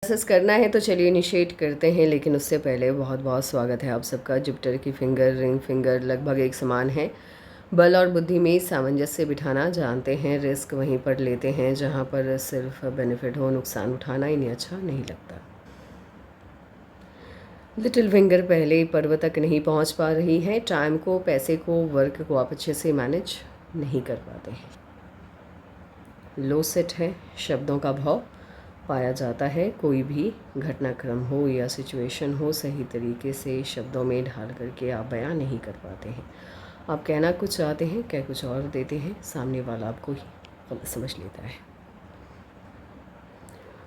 Process करना है तो चलिए इनिशिएट करते हैं, लेकिन उससे पहले बहुत बहुत स्वागत है आप सबका। जुपिटर की फिंगर, रिंग फिंगर लगभग एक समान है। बल और बुद्धि में सामंजस्य बिठाना जानते हैं, रिस्क वहीं पर लेते हैं जहां पर सिर्फ बेनिफिट हो, नुकसान उठाना इन्हें अच्छा नहीं लगता। लिटिल फिंगर पहले पर्व तक नहीं पहुंच पा रही है। टाइम को, पैसे को, वर्क को आप अच्छे से मैनेज नहीं कर पाते हैं। लो सेट है, शब्दों का भाव पाया जाता है। कोई भी घटनाक्रम हो या सिचुएशन हो, सही तरीके से शब्दों में ढाल करके आप बयां नहीं कर पाते हैं। आप कहना कुछ चाहते हैं, कह कुछ और देते हैं, सामने वाला आपको ही गलत समझ लेता है।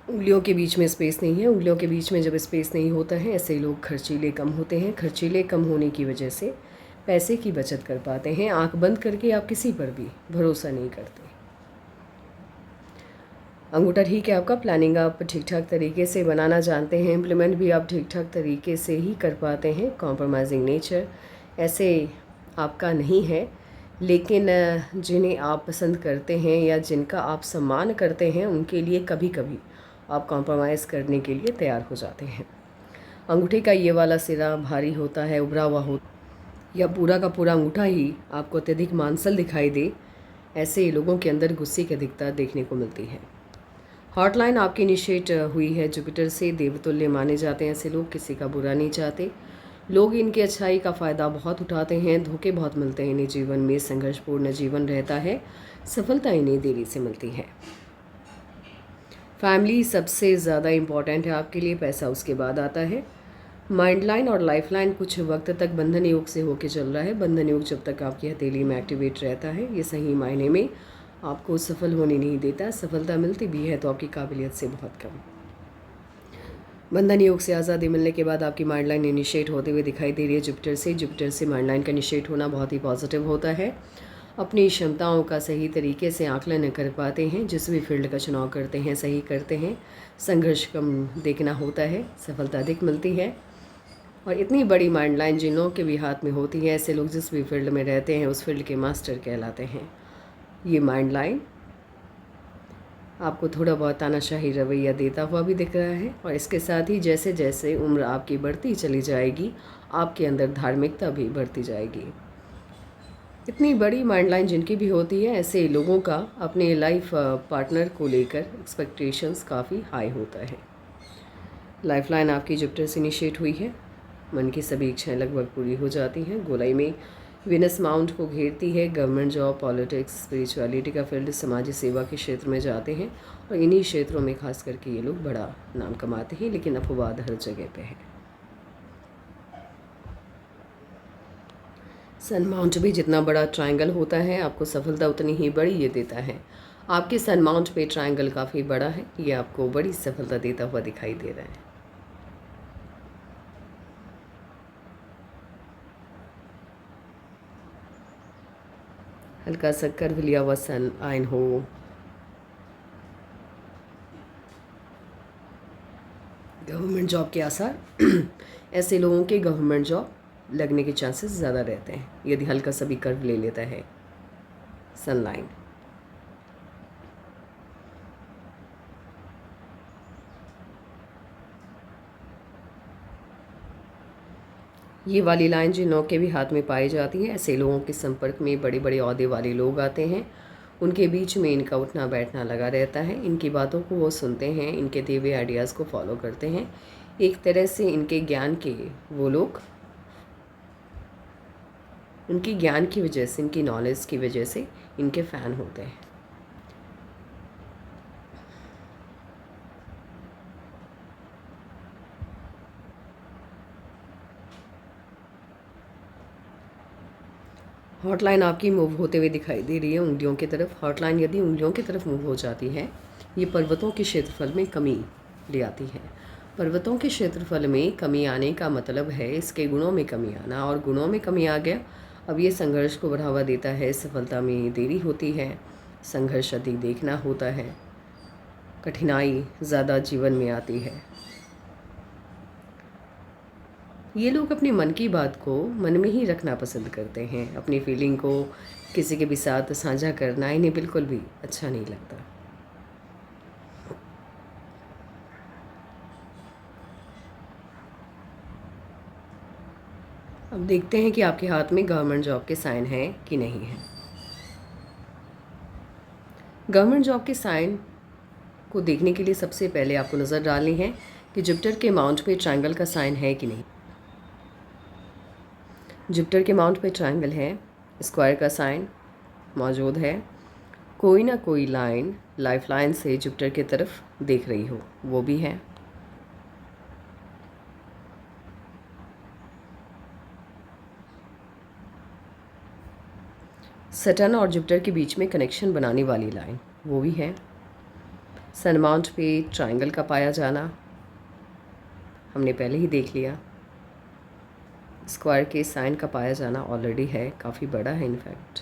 उंगलियों के बीच में स्पेस नहीं है। उंगलियों के बीच में जब स्पेस नहीं होता है, ऐसे लोग खर्चीले कम होते हैं। खर्चीले कम होने की वजह से पैसे की बचत कर पाते हैं। आंख बंद करके आप किसी पर भी भरोसा नहीं करते। अंगूठा ठीक है आपका, प्लानिंग आप ठीक ठाक तरीके से बनाना जानते हैं, इम्प्लीमेंट भी आप ठीक ठाक तरीके से ही कर पाते हैं। कॉम्प्रोमाइजिंग नेचर ऐसे आपका नहीं है, लेकिन जिन्हें आप पसंद करते हैं या जिनका आप सम्मान करते हैं, उनके लिए कभी कभी आप कॉम्प्रोमाइज़ करने के लिए तैयार हो जाते हैं। अंगूठे का ये वाला सिरा भारी होता है, उभरा हुआ हो, या पूरा का पूरा अंगूठा ही आपको अत्यधिक मांसल दिखाई दे, ऐसे लोगों के अंदर गुस्से की अधिकता देखने को मिलती है। हॉटलाइन आपकी इनिशिएट हुई है जुपिटर से। देवतुल्य माने जाते हैं ऐसे लोग, किसी का बुरा नहीं चाहते। लोग इनकी अच्छाई का फ़ायदा बहुत उठाते हैं। धोखे बहुत मिलते हैं इन्हें जीवन में। संघर्षपूर्ण जीवन रहता है। सफलता इन्हें देरी से मिलती है। फैमिली सबसे ज़्यादा इम्पॉर्टेंट है आपके लिए, पैसा उसके बाद आता है। माइंड लाइन और लाइफ लाइन कुछ वक्त तक बंधन योग से होके चल रहा है। बंधन योग जब तक आपकी हथेली में एक्टिवेट रहता है, ये सही मायने में आपको सफल होने नहीं देता। सफलता मिलती भी है तो आपकी काबिलियत से बहुत कम। बंधन योग से आज़ादी मिलने के बाद आपकी माइंड लाइन इनिशिएट होते हुए दिखाई दे रही है जुपिटर से। जुपिटर से माइंड लाइन का इनिशिएट होना बहुत ही पॉजिटिव होता है। अपनी क्षमताओं का सही तरीके से आकलन कर पाते हैं। जिस भी फील्ड का चुनाव करते हैं सही करते हैं। संघर्ष कम देखना होता है, सफलता अधिक मिलती है। और इतनी बड़ी माइंड लाइन जिन लोगों के भी हाथ में होती है, ऐसे लोग जिस भी फील्ड में रहते हैं उस फील्ड के मास्टर कहलाते हैं। ये माइंड लाइन आपको थोड़ा बहुत तानाशाही रवैया देता हुआ भी दिख रहा है। और इसके साथ ही जैसे जैसे उम्र आपकी बढ़ती चली जाएगी, आपके अंदर धार्मिकता भी बढ़ती जाएगी। इतनी बड़ी माइंड लाइन जिनकी भी होती है, ऐसे लोगों का अपने लाइफ पार्टनर को लेकर एक्सपेक्टेशंस काफ़ी हाई होता है। लाइफ लाइन आपकी जुपिटर से इनिशिएट हुई है। मन की सभी इच्छाएँ लगभग पूरी हो जाती हैं। गोलाई में विनस माउंट को घेरती है। गवर्नमेंट जॉब, पॉलिटिक्स, स्पिरिचुअलिटी का फील्ड, समाज सेवा के क्षेत्र में जाते हैं और इन्हीं क्षेत्रों में खास करके ये लोग बड़ा नाम कमाते हैं, लेकिन अपवाद हर जगह पे है। सन माउंट भी जितना बड़ा ट्रायंगल होता है, आपको सफलता उतनी ही बड़ी ये देता है। आपके सन माउंट पे ट्रायंगल काफ़ी बड़ा है, ये आपको बड़ी सफलता देता हुआ दिखाई दे रहा है। हल्का सा कर्व लिया हुआ सन आयन हो, गवर्नमेंट जॉब के आसार ऐसे लोगों के गवर्नमेंट जॉब लगने के चांसेस ज़्यादा रहते हैं यदि हल्का सा भी कर्व ले लेता है सन लाइन। ये वाली लाइन जिन लोगों के भी हाथ में पाई जाती है, ऐसे लोगों के संपर्क में बड़े बड़े ओहदे वाले लोग आते हैं। उनके बीच में इनका उठना बैठना लगा रहता है। इनकी बातों को वो सुनते हैं, इनके दिए हुए आइडियाज़ को फॉलो करते हैं। एक तरह से इनके ज्ञान के वो लोग, उनकी ज्ञान की वजह से, इनकी नॉलेज की वजह से इनके फ़ैन होते हैं। हॉटलाइन आपकी मूव होते हुए दिखाई दे रही है उंगलियों की तरफ। हॉटलाइन यदि उंगलियों की तरफ मूव हो जाती है, ये पर्वतों के क्षेत्रफल में कमी ले आती है। पर्वतों के क्षेत्रफल में कमी आने का मतलब है इसके गुणों में कमी आना, और गुणों में कमी आ गया। अब ये संघर्ष को बढ़ावा देता है, सफलता में देरी होती है, संघर्ष अधिक देखना होता है, कठिनाई ज़्यादा जीवन में आती है। ये लोग अपने मन की बात को मन में ही रखना पसंद करते हैं। अपनी फीलिंग को किसी के भी साथ साझा करना इन्हें बिल्कुल भी अच्छा नहीं लगता। अब देखते हैं कि आपके हाथ में गवर्नमेंट जॉब के साइन हैं कि नहीं है। गवर्नमेंट जॉब के साइन को देखने के लिए सबसे पहले आपको नज़र डालनी है कि जुपिटर के माउंट पे ट्रायंगल का साइन है कि नहीं। जुपिटर के माउंट पे ट्रायंगल है, स्क्वायर का साइन मौजूद है, कोई ना कोई लाइन लाइफ लाइन से जुपिटर की तरफ देख रही हो, वो भी है। सैटर्न और जुपिटर के बीच में कनेक्शन बनाने वाली लाइन, वो भी है। सन माउंट पे ट्रायंगल का पाया जाना हमने पहले ही देख लिया। स्क्वायर के साइन का पाया जाना ऑलरेडी है, काफ़ी बड़ा है इनफैक्ट।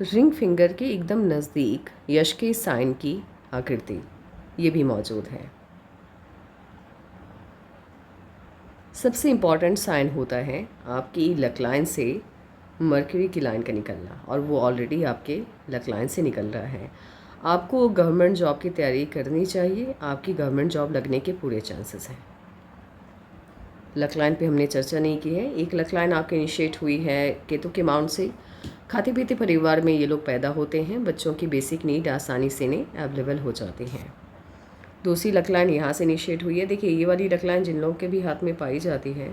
रिंग फिंगर के एकदम नज़दीक यश के साइन की आकृति ये भी मौजूद है। सबसे इम्पॉर्टेंट साइन होता है आपकी लक लाइन से मरकरी की लाइन का निकलना, और वो ऑलरेडी आपके लक लाइन से निकल रहा है। आपको गवर्नमेंट जॉब की तैयारी करनी चाहिए, आपकी गवर्नमेंट जॉब लगने के पूरे चांसेस हैं। लक लाइन पे हमने चर्चा नहीं की है। एक लक लाइन आपके इनिशिएट हुई है केतु के माउंट से। खाते पीते परिवार में ये लोग पैदा होते हैं, बच्चों की बेसिक नीड आसानी से इन्हें अवेलेबल हो जाती हैं। दूसरी लक लाइन यहाँ से इनिशिएट हुई है। देखिए ये वाली लक लाइन जिन लोगों के भी हाथ में पाई जाती है,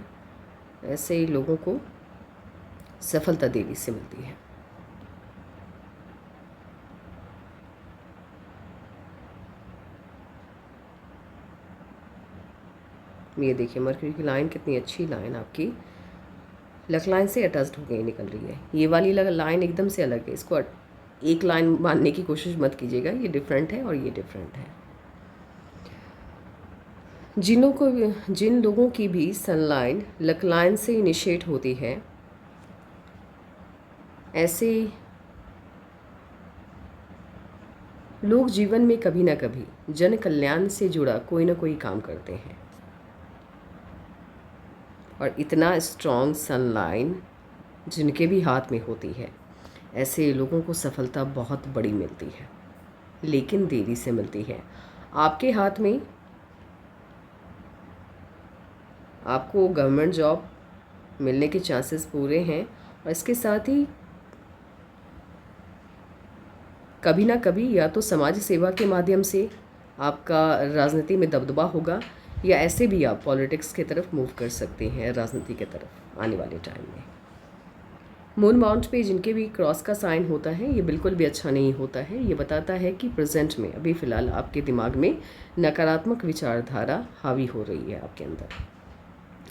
ऐसे ही लोगों को सफलता देवी से मिलती है। ये देखिए मरकरी की लाइन कितनी अच्छी लाइन आपकी लक लाइन से अटैच्ड हो गई निकल रही है। ये वाली लाइन एकदम से अलग है, इसको एक लाइन मानने की कोशिश मत कीजिएगा, ये डिफरेंट है और ये डिफरेंट है। जिन लोगों की भी सनलाइन लक लाइन से इनिशिएट होती है, ऐसे लोग जीवन में कभी ना कभी जन कल्याण से जुड़ा कोई ना कोई काम करते हैं, और इतना स्ट्रॉन्ग सनलाइन जिनके भी हाथ में होती है, ऐसे लोगों को सफलता बहुत बड़ी मिलती है, लेकिन देरी से मिलती है। आपके हाथ में आपको गवर्नमेंट जॉब मिलने के चांसेस पूरे हैं, और इसके साथ ही कभी ना कभी या तो समाज सेवा के माध्यम से आपका राजनीति में दबदबा होगा, या ऐसे भी आप पॉलिटिक्स की तरफ मूव कर सकते हैं राजनीति की तरफ आने वाले टाइम में। मून माउंट पे जिनके भी क्रॉस का साइन होता है, ये बिल्कुल भी अच्छा नहीं होता है। ये बताता है कि प्रेजेंट में अभी फ़िलहाल आपके दिमाग में नकारात्मक विचारधारा हावी हो रही है आपके अंदर।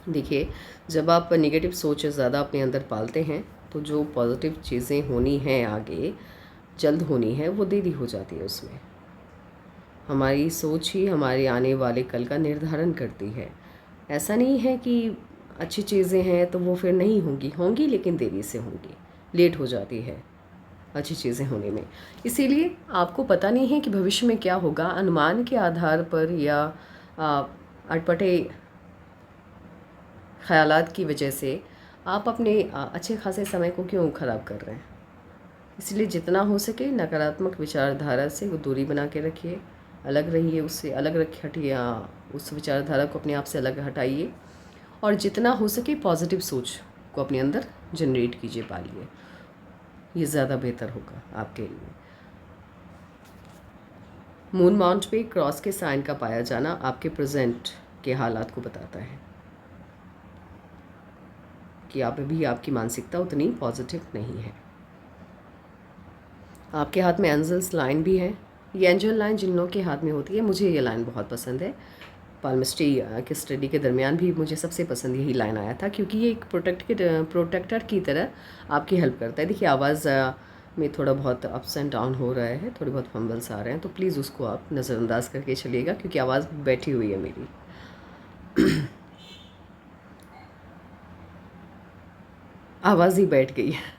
देखिए जब आप नेगेटिव सोच ज़्यादा अपने अंदर पालते हैं, तो जो पॉजिटिव चीज़ें होनी हैं आगे जल्द होनी है, वो देरी हो जाती है। उसमें हमारी सोच ही हमारे आने वाले कल का निर्धारण करती है। ऐसा नहीं है कि अच्छी चीज़ें हैं तो वो फिर नहीं होंगी, लेकिन देरी से होंगी, लेट हो जाती है अच्छी चीज़ें होने में। इसीलिए आपको पता नहीं है कि भविष्य में क्या होगा, अनुमान के आधार पर या अटपटे ख़यालात की वजह से आप अपने अच्छे खासे समय को क्यों ख़राब कर रहे हैं। इसलिए जितना हो सके नकारात्मक विचारधारा से वो दूरी बना के रखिए, अलग रहिए, उससे अलग हटिए, उस विचारधारा को अपने आप से अलग हटाइए, और जितना हो सके पॉजिटिव सोच को अपने अंदर जनरेट कीजिए, पालिए। ये ज़्यादा बेहतर होगा आपके लिए। मून माउंट पे क्रॉस के साइन का पाया जाना आपके प्रेजेंट के हालात को बताता है कि आप अभी आपकी मानसिकता उतनी पॉजिटिव नहीं है। आपके हाथ में एंजल्स लाइन भी है। ये एंजल लाइन जिन लोगों के हाथ में होती है, मुझे ये लाइन बहुत पसंद है। पाल्मिस्ट्री के स्टडी के दरमियान भी मुझे सबसे पसंद यही लाइन आया था, क्योंकि ये एक प्रोटेक्टर की तरह आपकी हेल्प करता है। देखिए आवाज़ में थोड़ा बहुत अप्स एंड डाउन हो रहा है, थोड़े बहुत फंबल्स आ रहे हैं, तो प्लीज़ उसको आप नज़रअंदाज करके चलिएगा, क्योंकि आवाज़ बैठी हुई है मेरी। आवाज़ ही बैठ गई है।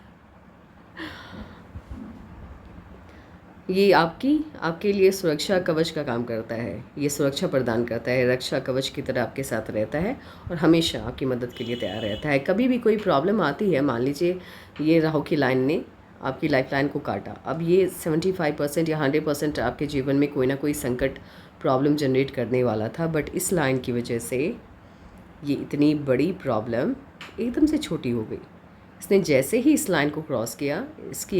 ये आपके लिए सुरक्षा कवच का काम करता है। ये सुरक्षा प्रदान करता है, रक्षा कवच की तरह आपके साथ रहता है और हमेशा आपकी मदद के लिए तैयार रहता है। कभी भी कोई प्रॉब्लम आती है, मान लीजिए ये राहु की लाइन ने आपकी लाइफलाइन को काटा। अब ये 75% या 100% आपके जीवन में कोई ना कोई संकट प्रॉब्लम जनरेट करने वाला था, बट इस लाइन की वजह से ये इतनी बड़ी प्रॉब्लम एकदम से छोटी हो गई। इसने जैसे ही इस लाइन को क्रॉस किया,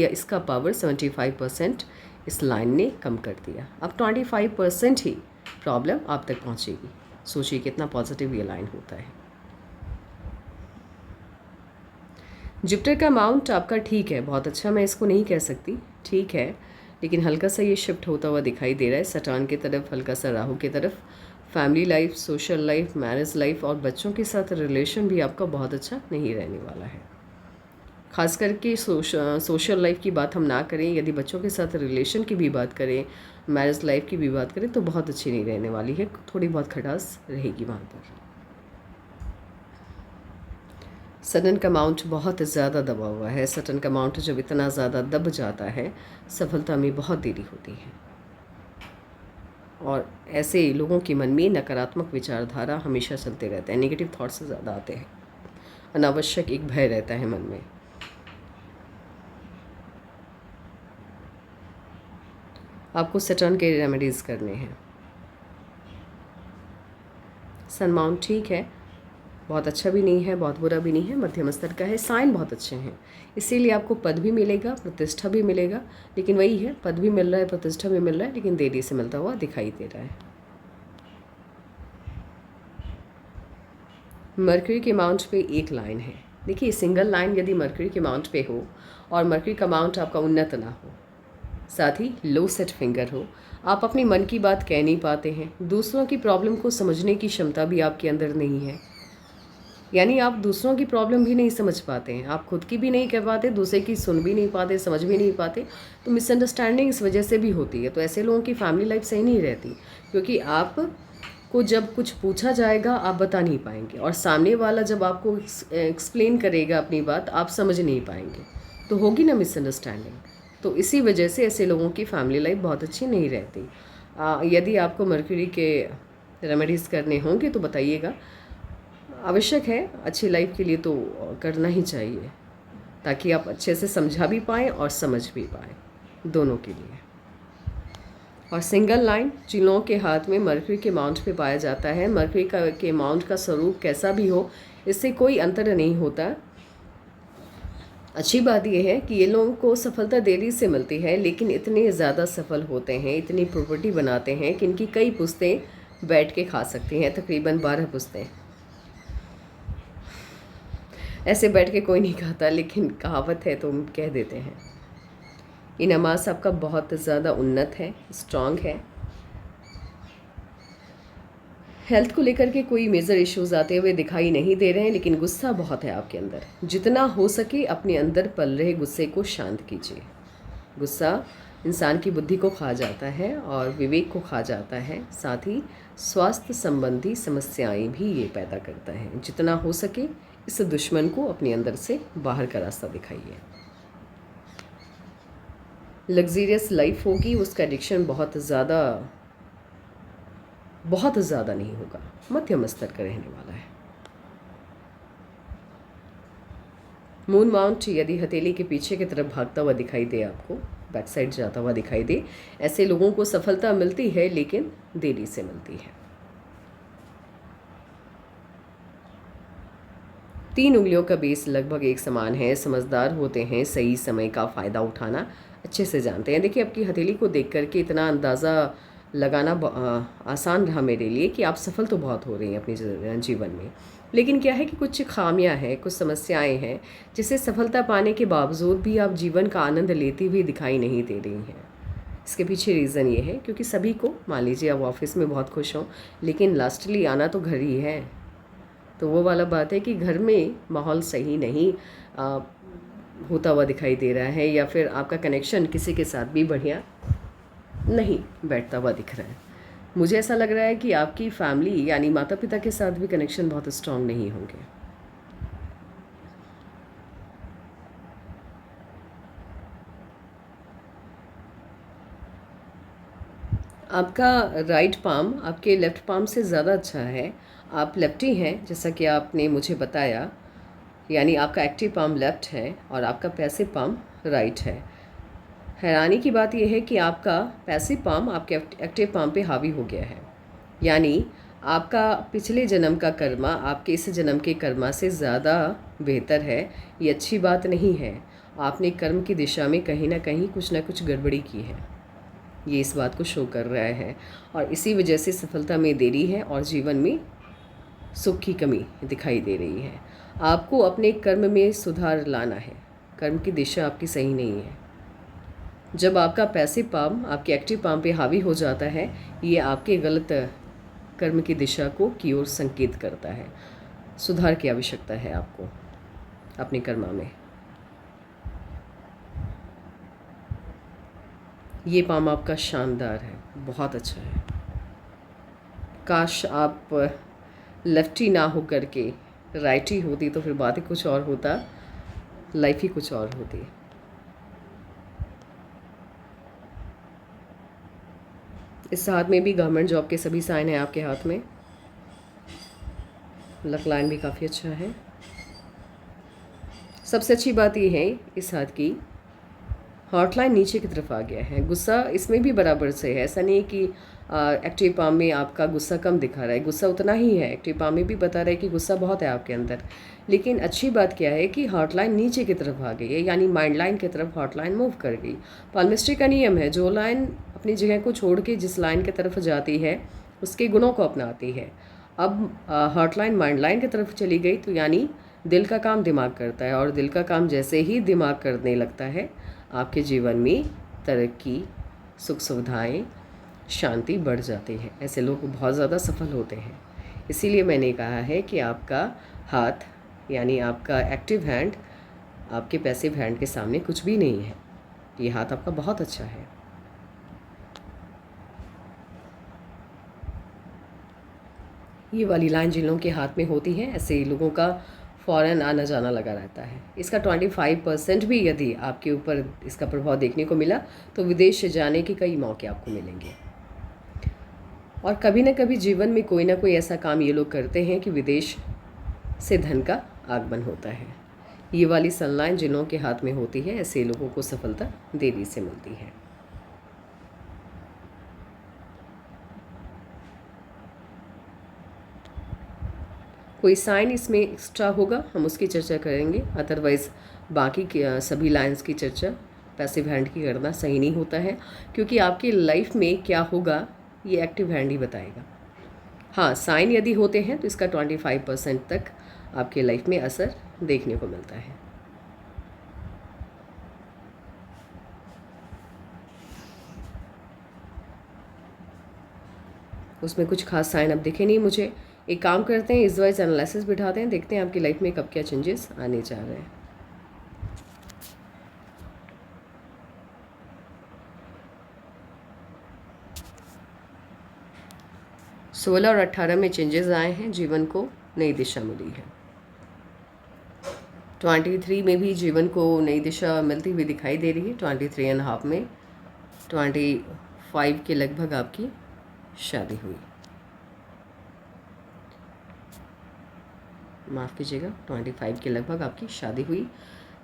इसका पावर 75% इस लाइन ने कम कर दिया। अब 25% ही प्रॉब्लम आप तक पहुंचेगी। सोचिए कितना पॉजिटिव ये लाइन होता है। जुपिटर का अमाउंट आपका ठीक है, बहुत अच्छा मैं इसको नहीं कह सकती, ठीक है, लेकिन हल्का सा ये शिफ्ट होता हुआ दिखाई दे रहा है सैटर्न की तरफ, हल्का सा राहु की तरफ। Family life, social life, marriage life और बच्चों के साथ रिलेशन भी आपका बहुत अच्छा नहीं रहने वाला है। खास करके सोशल लाइफ की बात हम ना करें, यदि बच्चों के साथ रिलेशन की भी बात करें, मैरिज लाइफ की भी बात करें, तो बहुत अच्छी नहीं रहने वाली है, थोड़ी बहुत खटास रहेगी वहाँ पर। सटर्न का माउंट बहुत ज़्यादा दबा हुआ है। सटर्न का माउंट जब इतना ज़्यादा दब जाता है, सफलता में बहुत देरी होती है, और ऐसे लोगों के मन में नकारात्मक विचारधारा हमेशा चलते रहते हैं, नेगेटिव थॉट्स ज़्यादा आते हैं, अनावश्यक एक भय रहता है मन में। आपको सटर्न के रेमेडीज़ करने हैं। सन माउंट ठीक है, बहुत अच्छा भी नहीं है, बहुत बुरा भी नहीं है, मध्यम स्तर का है। साइन बहुत अच्छे हैं, इसीलिए आपको पद भी मिलेगा, प्रतिष्ठा भी मिलेगा, लेकिन वही है, पद भी मिल रहा है, प्रतिष्ठा भी मिल रहा है, लेकिन देरी से मिलता हुआ दिखाई दे रहा है। मरकरी के माउंट पे एक लाइन है। देखिए, सिंगल लाइन यदि मरकरी के माउंट पे हो और मरकरी का माउंट आपका उन्नत ना हो, साथ ही लो सेट फिंगर हो, आप अपनी मन की बात कह नहीं पाते हैं, दूसरों की प्रॉब्लम को समझने की क्षमता भी आपके अंदर नहीं है, यानी आप दूसरों की प्रॉब्लम भी नहीं समझ पाते हैं, आप खुद की भी नहीं कह पाते, दूसरे की सुन भी नहीं पाते, समझ भी नहीं पाते, तो मिसअंडरस्टैंडिंग इस वजह से भी होती है। तो ऐसे लोगों की फैमिली लाइफ सही नहीं रहती, क्योंकि आप को जब कुछ पूछा जाएगा आप बता नहीं पाएंगे, और सामने वाला जब आपको एक्सप्लेन करेगा अपनी बात, आप समझ नहीं पाएंगे, तो होगी ना मिसअंडरस्टैंडिंग। तो इसी वजह से ऐसे लोगों की फैमिली लाइफ बहुत अच्छी नहीं रहती। यदि आपको मरकरी के रेमेडीज़ करने होंगे तो बताइएगा, आवश्यक है, अच्छी लाइफ के लिए तो करना ही चाहिए, ताकि आप अच्छे से समझा भी पाएँ और समझ भी पाएँ, दोनों के लिए। और सिंगल लाइन जिन लोगों के हाथ में मरकरी के माउंट पे पाया जाता है, मरकरी के माउंट का स्वरूप कैसा भी हो, इससे कोई अंतर नहीं होता। अच्छी बात यह है कि ये लोगों को सफलता देरी से मिलती है, लेकिन इतने ज़्यादा सफल होते हैं, इतनी प्रॉपर्टी बनाते हैं कि इनकी कई पुश्तें बैठ के खा सकती हैं, तकरीबन 12 पुश्तें। ऐसे बैठ के कोई नहीं खाता, लेकिन कहावत है तो हम कह देते हैं। ये नमाज आपका बहुत ज़्यादा उन्नत है, स्ट्रांग है। हेल्थ को लेकर के कोई मेजर इश्यूज आते हुए दिखाई नहीं दे रहे हैं, लेकिन गुस्सा बहुत है आपके अंदर। जितना हो सके अपने अंदर पल रहे गुस्से को शांत कीजिए। गुस्सा इंसान की बुद्धि को खा जाता है और विवेक को खा जाता है, साथ ही स्वास्थ्य संबंधी समस्याएं भी ये पैदा करता है। जितना हो सके इस दुश्मन को अपने अंदर से बाहर का रास्ता दिखाइए। लग्जीरियस लाइफ होगी, उसका एडिक्शन बहुत ज़्यादा नहीं होगा, मध्यम स्तर का रहने वाला है। मून माउंट यदि हथेली के पीछे की तरफ भागता हुआ दिखाई दे, आपको बैक साइड जाता हुआ दिखाई दे, ऐसे लोगों को सफलता मिलती है, लेकिन देरी से मिलती है। 3 उंगलियों का बेस लगभग एक समान है, समझदार होते हैं, सही समय का फ़ायदा उठाना अच्छे से जानते हैं। देखिए, आपकी हथेली को देख करके इतना अंदाज़ा लगाना आसान रहा मेरे लिए कि आप सफल तो बहुत हो रही हैं अपने जीवन में, लेकिन क्या है कि कुछ खामियां हैं, कुछ समस्याएं हैं, जिसे सफलता पाने के बावजूद भी आप जीवन का आनंद लेती हुई दिखाई नहीं दे रही हैं। इसके पीछे रीज़न ये है क्योंकि सभी को, मान लीजिए आप ऑफिस में बहुत खुश हों, लेकिन लास्टली आना तो घर ही है। तो वो वाला बात है कि घर में माहौल सही नहीं होता हुआ दिखाई दे रहा है, या फिर आपका कनेक्शन किसी के साथ भी बढ़िया नहीं बैठता हुआ दिख रहा है। मुझे ऐसा लग रहा है कि आपकी फैमिली यानी माता पिता के साथ भी कनेक्शन बहुत स्ट्रांग नहीं होंगे। आपका राइट पाम आपके लेफ़्ट पाम से ज़्यादा अच्छा है। आप लेफ्टी हैं, जैसा कि आपने मुझे बताया, यानी आपका एक्टिव पाम लेफ्ट है और आपका पैसिव पाम राइट है। हैरानी की बात यह है कि आपका पैसिव पाम आपके एक्टिव पाम पे हावी हो गया है, यानी आपका पिछले जन्म का कर्मा आपके इस जन्म के कर्मा से ज़्यादा बेहतर है। ये अच्छी बात नहीं है। आपने कर्म की दिशा में कहीं ना कुछ गड़बड़ी की है, ये इस बात को शो कर रहा है, और इसी वजह से सफलता में देरी है और जीवन में सुख की कमी दिखाई दे रही है। आपको अपने कर्म में सुधार लाना है। कर्म की दिशा आपकी सही नहीं है। जब आपका पैसिव पाम आपके एक्टिव पाम पे हावी हो जाता है, ये आपके गलत कर्म की दिशा को की ओर संकेत करता है। सुधार की आवश्यकता है आपको अपने कर्मा में। ये पाम आपका शानदार है, बहुत अच्छा है। काश आप लेफ्टी ना हो करके राइटी होती तो फिर बात ही कुछ और होता, लाइफ ही कुछ और होती। इस हाथ में भी गवर्नमेंट जॉब के सभी साइन हैं आपके हाथ में। लक लाइन भी काफ़ी अच्छा है। सबसे अच्छी बात यह है इस हाथ की, हॉटलाइन नीचे की तरफ आ गया है। गुस्सा इसमें भी बराबर से है, ऐसा नहीं है कि एक्टिव पाम में आपका गुस्सा कम दिखा रहा है, गुस्सा उतना ही है। एक्टिव पाम में भी बता रहा है कि गुस्सा बहुत है आपके अंदर, लेकिन अच्छी बात क्या है कि हॉटलाइन नीचे की तरफ आ गई है, यानी माइंड लाइन की तरफ हॉटलाइन मूव कर गई। पाल्मिस्ट्री का नियम है, जो लाइन अपनी जगह को छोड़ के जिस लाइन की तरफ जाती है उसके गुणों को अपनाती है। अब हॉटलाइन माइंड लाइन की तरफ चली गई, तो यानी दिल का काम दिमाग करता है, और दिल का काम जैसे ही दिमाग करने लगता है आपके जीवन में तरक्की, सुख सुविधाएं, शांति बढ़ जाती है। ऐसे लोग बहुत ज़्यादा सफल होते हैं। इसीलिए मैंने कहा है कि आपका हाथ यानी आपका एक्टिव हैंड आपके पैसिव हैंड के सामने कुछ भी नहीं है। ये हाथ आपका बहुत अच्छा है। ये वाली लाइन जिन लोगों के हाथ में होती है, ऐसे लोगों का फ़ौरन आना जाना लगा रहता है। इसका 25% भी यदि आपके ऊपर इसका प्रभाव देखने को मिला तो विदेश जाने के कई मौके आपको मिलेंगे। और कभी ना कभी जीवन में कोई ना कोई ऐसा काम ये लोग करते हैं कि विदेश से धन का आगमन होता है। ये वाली सनलाइन जिन लोगों के हाथ में होती है, ऐसे लोगों को सफलता देरी से मिलती है। कोई साइन इसमें एक्स्ट्रा होगा, हम उसकी चर्चा करेंगे। अदरवाइज़ बाकी की सभी लाइंस की चर्चा पैसिव हैंड की करना सही नहीं होता है, क्योंकि आपकी लाइफ में क्या होगा ये एक्टिव हैंड ही बताएगा। हाँ, साइन यदि होते हैं तो इसका 25% तक आपके लाइफ में असर देखने को मिलता है। उसमें कुछ खास साइन अब दिखे नहीं मुझे। एक काम करते हैं, इस वाइज एनालिसिस बिठाते हैं, देखते हैं आपकी लाइफ में कब क्या चेंजेस आने जा रहे हैं। सोलह और 18 में चेंजेस आए हैं, जीवन को नई दिशा मिली है। 23 में भी जीवन को नई दिशा मिलती हुई दिखाई दे रही है। 23.5 में 25 के लगभग आपकी शादी हुई, माफ़ कीजिएगा, 25 के लगभग आपकी शादी हुई।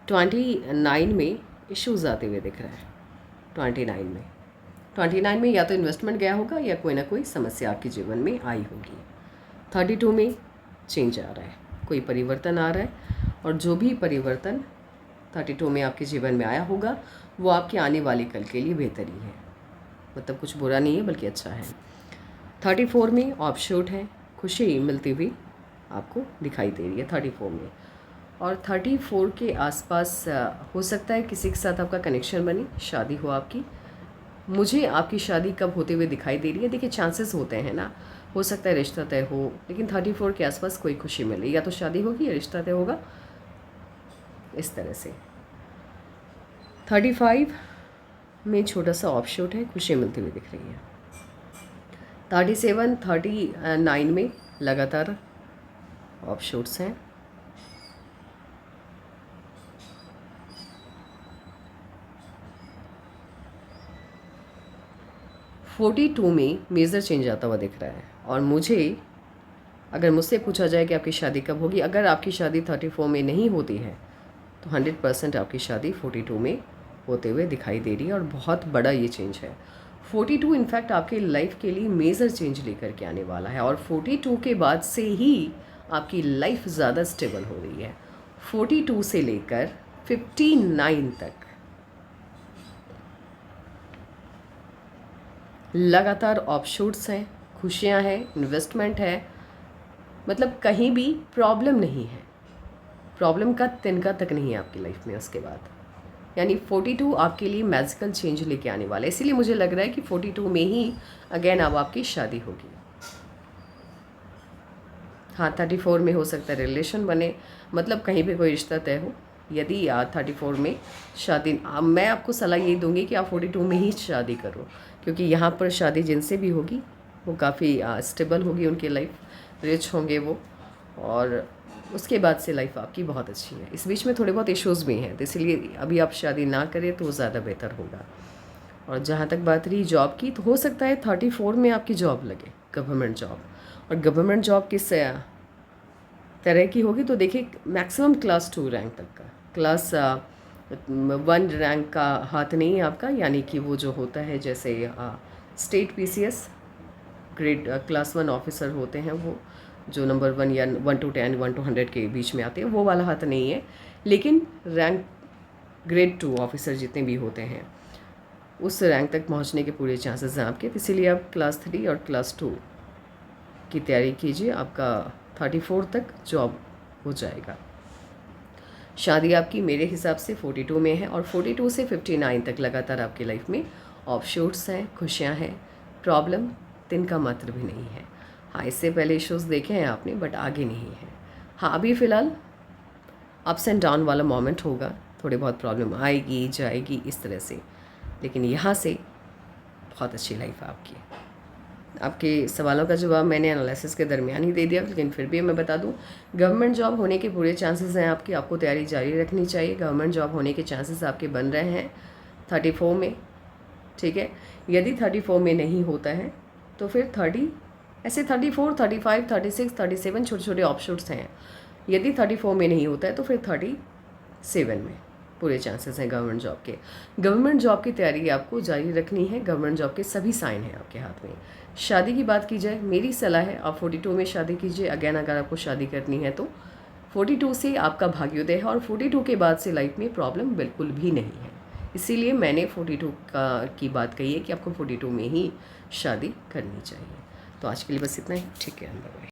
29 में इश्यूज़ आते हुए दिख रहा है। 29 में या तो इन्वेस्टमेंट गया होगा या कोई ना कोई समस्या आपके जीवन में आई होगी। 32 में चेंज आ रहा है, कोई परिवर्तन आ रहा है, और जो भी परिवर्तन 32 में आपके जीवन में आया होगा वो आपके आने वाले कल के लिए बेहतर ही है, मतलब कुछ बुरा नहीं है बल्कि अच्छा है। 34 में ऑफशूट है, खुशी मिलती हुई आपको दिखाई दे रही है 34 में। और 34 के आसपास हो सकता है किसी के साथ आपका कनेक्शन बने, शादी हो आपकी। मुझे आपकी शादी कब होते हुए दिखाई दे रही है, देखिए चांसेस होते हैं ना, हो सकता है रिश्ता तय हो, लेकिन 34 के आसपास कोई खुशी मिले, या तो शादी होगी या रिश्ता तय होगा, इस तरह से। 35 में छोटा सा ऑफशूट है, खुशी मिलती हुई दिख रही है। 37, 39 में लगातार ऑफशूट्स हैं। 42 में मेजर चेंज आता हुआ दिख रहा है, और मुझे अगर मुझसे पूछा जाए कि आपकी शादी कब होगी, अगर आपकी शादी 34 में नहीं होती है तो 100% आपकी शादी 42 में होते हुए दिखाई दे रही है, और बहुत बड़ा ये चेंज है। 42 इनफैक्ट आपकी लाइफ के लिए मेजर चेंज लेकर के आने वाला है, और 42 के बाद से ही आपकी लाइफ ज़्यादा स्टेबल हो रही है। 42 से लेकर 59 तक लगातार ऑफशूट्स हैं, खुशियां हैं, इन्वेस्टमेंट है, मतलब कहीं भी प्रॉब्लम नहीं है, प्रॉब्लम का तिनका तक नहीं है आपकी लाइफ में उसके बाद। यानी 42 आपके लिए मैजिकल चेंज लेके आने वाला है। इसीलिए मुझे लग रहा है कि 42 में ही अगेन अब आपकी शादी होगी। हाँ, 34 में हो सकता है रिलेशन बने, मतलब कहीं पे कोई रिश्ता तय हो। यदि 34 में शादी, मैं आपको सलाह यही दूंगी कि आप 42 में ही शादी करो, क्योंकि यहाँ पर शादी जिनसे भी होगी वो काफ़ी स्टेबल होगी, उनकी लाइफ, रिच होंगे वो, और उसके बाद से लाइफ आपकी बहुत अच्छी है। इस बीच में थोड़े बहुत इश्यूज़ भी हैं, तो इसलिए अभी आप शादी ना करें तो ज़्यादा बेहतर होगा। और जहाँ तक बात रही जॉब की, तो हो सकता है 34 में आपकी जॉब लगे, गवर्नमेंट जॉब। और गवर्नमेंट जॉब किस तरह की होगी, तो देखिए मैक्सिमम क्लास 2 रैंक तक का, क्लास 1 रैंक का हाथ नहीं है आपका, यानी कि वो जो होता है जैसे state PCS grade class 1 officer होते हैं, वो जो नंबर 1 या 1 to 10, 1 to 100 के बीच में आते हैं, वो वाला हाथ नहीं है। लेकिन रैंक ग्रेड 2 ऑफिसर जितने भी होते हैं उस रैंक तक पहुंचने के पूरे चांसेस हैं आपके। तो इसीलिए आप क्लास 3 और क्लास 2 की तैयारी कीजिए, आपका 34 तक जॉब हो जाएगा। शादी आपकी मेरे हिसाब से 42 में है, और 42 से 59 तक लगातार आपकी लाइफ में ऑफशूट्स हैं, खुशियाँ हैं, प्रॉब्लम तिनका मात्र भी नहीं है। हाँ, इससे पहले इश्यूज़ देखे हैं आपने, बट आगे नहीं है। हाँ, अभी फ़िलहाल अप्स एंड डाउन वाला मोमेंट होगा, थोड़ी बहुत प्रॉब्लम आएगी जाएगी इस तरह से, लेकिन यहाँ से बहुत अच्छी लाइफ है आपकी। आपके सवालों का जवाब मैंने एनालिसिस के दरमियान ही दे दिया, लेकिन फिर भी मैं बता दूं, गवर्नमेंट जॉब होने के पूरे चांसेस हैं आपकी, आपको तैयारी जारी रखनी चाहिए। गवर्नमेंट जॉब होने के चांसेस आपके बन रहे हैं 34 में, ठीक है। यदि 34 में नहीं होता है तो फिर 30, ऐसे 34, 35, 36, 37 छोटे छोटे ऑप्शंस हैं। यदि 34 में नहीं होता है तो फिर 37 में पूरे चांसेस हैं गवर्नमेंट जॉब के। गवर्नमेंट जॉब की तैयारी आपको जारी रखनी है, गवर्नमेंट जॉब के सभी साइन हैं आपके हाथ में। शादी की बात की जाए, मेरी सलाह है आप 42 में शादी कीजिए। अगेन अगर आपको शादी करनी है तो 42 से आपका भाग्योदय है, और 42 के बाद से लाइफ में प्रॉब्लम बिल्कुल भी नहीं है। इसीलिए मैंने 42 की बात कही है कि आपको 42 में ही शादी करनी चाहिए। तो आज के लिए बस इतना ही, ठीक है।